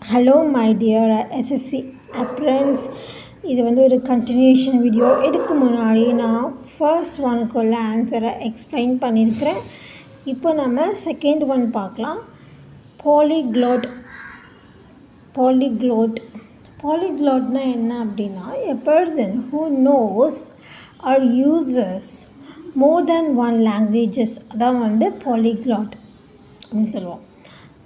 Hello my dear SSC aspirants. இது வந்து ஒரு கண்டினியூஷன் வீடியோ. இதுக்கு முன்னாடி நான் ஃபர்ஸ்ட் ஒனுக்குள்ள ஆன்சரை எக்ஸ்பிளைன் பண்ணியிருக்கிறேன். இப்போ நம்ம செகண்ட் ஒன் பார்க்கலாம். பாலிக்ளாட். பாலிக்ளாட்னா என்ன அப்படின்னா, a person who knows or uses more than one languages, அதான் வந்து பாலிக்ளாட் அப்படின்னு சொல்லுவோம்.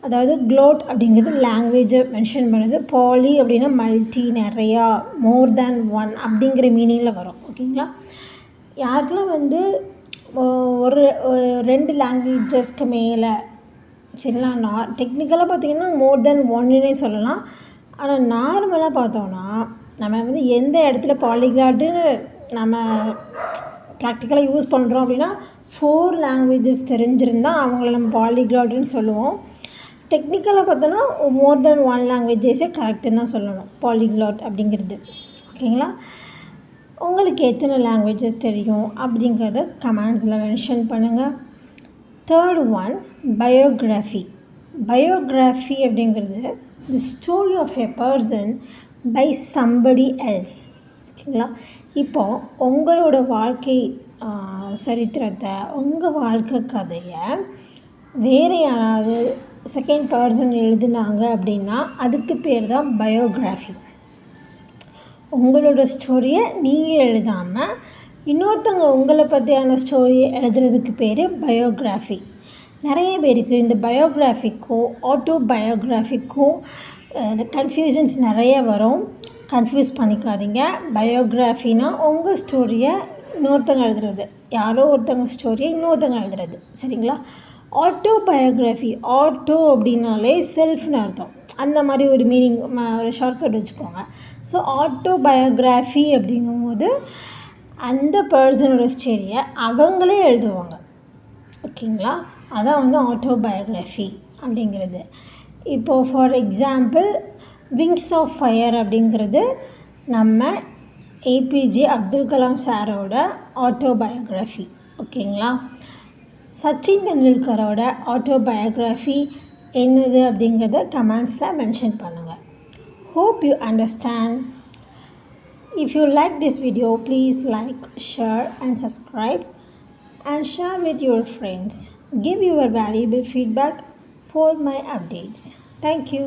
அதாவது க்ளோட் அப்படிங்கிறது லாங்குவேஜை மென்ஷன் பண்ணுறது. பாலி அப்படின்னா மல்டி, நிறையா, மோர் தேன் ஒன் அப்படிங்கிற மீனிங்கில் வரும். ஓகேங்களா? யாருக்கெல்லாம் வந்து ஒரு 2 லாங்குவேஜஸ்க்கு மேலே, சரிங்களா, டெக்னிக்கலாக பார்த்திங்கன்னா மோர் தென் ஒன்னுன்னே சொல்லலாம். ஆனால் நார்மலாக பார்த்தோன்னா நம்ம வந்து எந்த இடத்துல பாலிக்ளாட்டுன்னு நம்ம ப்ராக்டிக்கலாக யூஸ் பண்ணுறோம் அப்படின்னா 4 லாங்குவேஜஸ் தெரிஞ்சிருந்தால் அவங்கள நம்ம பாலிக்ளாட்டுன்னு சொல்லுவோம். டெக்னிக்கலாக பார்த்தோன்னா மோர் தென் 1 லாங்குவேஜஸே கரெக்டுன்னு தான் சொல்லணும் பாலிக்ளாட் அப்படிங்கிறது. ஓகேங்களா? உங்களுக்கு எத்தனை லாங்குவேஜஸ் தெரியும் அப்படிங்கிறத கமெண்ட்ஸில் மென்ஷன் பண்ணுங்கள். Third one, biography. பயோகிராஃபி அப்படிங்கிறது the story of a person by somebody else. ஓகேங்களா? இப்போது உங்களோட வாழ்க்கை சரித்திரத்தை, உங்கள் வாழ்க்கை கதையை வேறு யாராவது செகண்ட் பர்சன் எழுதுனாங்க அப்படின்னா அதுக்கு பேர் தான் பயோகிராஃபி. உங்களோட ஸ்டோரியை நீங்கள் எழுதாமல் இன்னொருத்தவங்க உங்களை பற்றியான ஸ்டோரியை எழுதுறதுக்கு பேர் பயோகிராஃபி. நிறைய பேருக்கு இந்த பயோகிராஃபிக்கும் ஆட்டோபயோகிராஃபிக்கும் கன்ஃபியூஷன்ஸ் நிறைய வரும். கன்ஃபியூஸ் பண்ணிக்காதீங்க. பயோகிராஃபினா உங்கள் ஸ்டோரியை இன்னொருத்தவங்க எழுதுறது, யாரோ ஒருத்தவங்க ஸ்டோரியை இன்னொருத்தவங்க எழுதுறது, சரிங்களா? ஆட்டோபயோகிராஃபி, ஆட்டோ அப்படின்னாலே செல்ஃப்னு அர்த்தம். அந்த மாதிரி ஒரு மீனிங், ஒரு ஷார்ட்கட் வச்சுக்கோங்க. ஸோ ஆட்டோபயோகிராஃபி அப்படிங்கும்போது அந்த பர்சனோட ஸ்டோரியை அவங்களே எழுதுவாங்க. ஓகேங்களா? அதான் வந்து ஆட்டோபயோகிராஃபி அப்படிங்கிறது. இப்போது for example wings of fire அப்படிங்கிறது நம்ம ஏபிஜே அப்துல் கலாம் சாரோட ஆட்டோபயோகிராஃபி. ஓகேங்களா? சச்சின் தெண்டுல்கரோட ஆட்டோபயோகிராஃபி என்னது அப்படிங்கிறத கமெண்ட்ஸில் மென்ஷன் பண்ணுங்கள். Hope you understand. If you like this video, please like, share and subscribe and share with your friends. Give your valuable feedback for my updates. Thank you.